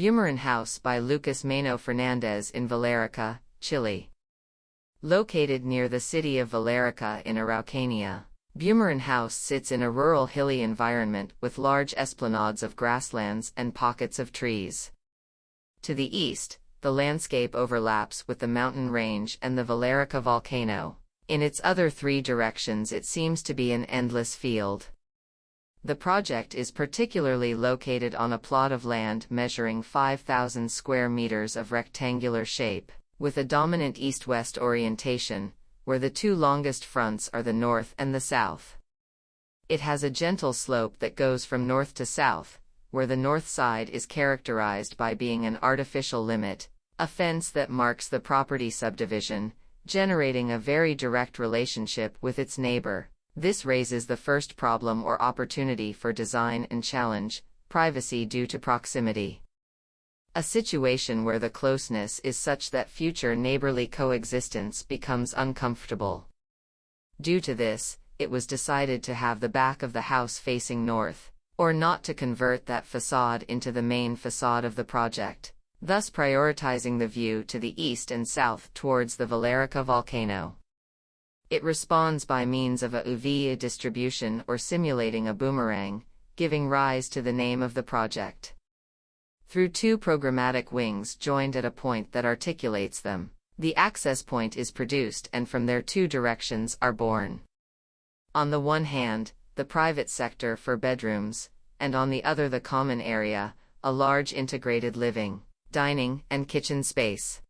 Bumeran House by Maino Fernandez in Villarrica, Chile. Located near the city of Villarrica in Araucanía, Bumeran House sits in a rural hilly environment with large esplanades of grasslands and pockets of trees. To the east, the landscape overlaps with the mountain range and the Villarrica volcano. In its other three directions it seems to be an endless field. The project is particularly located on a plot of land measuring 5,000 square meters of rectangular shape, with a dominant east-west orientation, where the two longest fronts are the north and the south. It has a gentle slope that goes from north to south, where the north side is characterized by being an artificial limit, a fence that marks the property subdivision, generating a very direct relationship with its neighbor. This raises the first problem or opportunity for design and challenge: privacy due to proximity. A situation where the closeness is such that future neighborly coexistence becomes uncomfortable. Due to this, it was decided to have the back of the house facing north, or not to convert that facade into the main facade of the project, thus prioritizing the view to the east and south towards the Villarrica volcano. It responds by means of a UV distribution or simulating a boomerang, giving rise to the name of the project. Through two programmatic wings joined at a point that articulates them, the access point is produced, and from there two directions are born. On the one hand, the private sector for bedrooms, and on the other the common area, a large integrated living, dining, and kitchen space.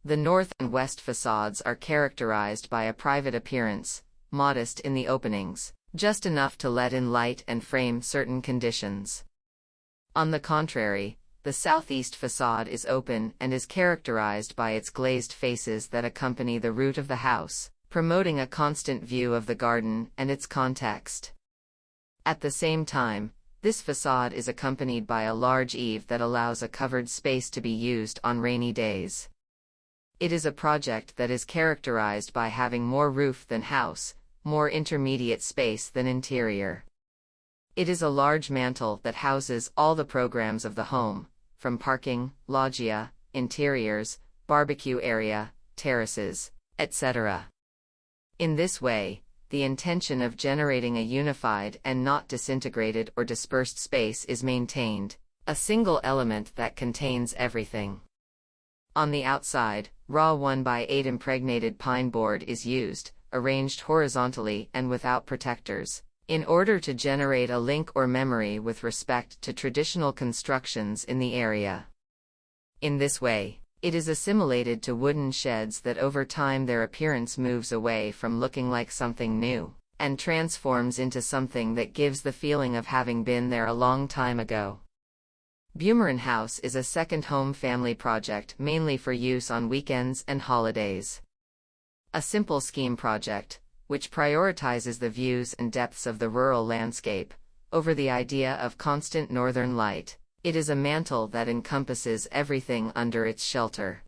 The north and west facades are characterized by a private appearance, modest in the openings, just enough to let in light and frame certain conditions. On the contrary, the southeast facade is open and is characterized by its glazed faces that accompany the route of the house, promoting a constant view of the garden and its context. At the same time, this facade is accompanied by a large eave that allows a covered space to be used on rainy days. It is a project that is characterized by having more roof than house, more intermediate space than interior. It is a large mantle that houses all the programs of the home, from parking, loggia, interiors, barbecue area, terraces, etc. In this way, the intention of generating a unified and not disintegrated or dispersed space is maintained, a single element that contains everything. On the outside, raw 1x8 impregnated pine board is used, arranged horizontally and without protectors, in order to generate a link or memory with respect to traditional constructions in the area. In this way, it is assimilated to wooden sheds that over time their appearance moves away from looking like something new, and transforms into something that gives the feeling of having been there a long time ago. Bumeran House is a second home family project mainly for use on weekends and holidays. A simple scheme project, which prioritizes the views and depths of the rural landscape, over the idea of constant northern light. It is a mantle that encompasses everything under its shelter.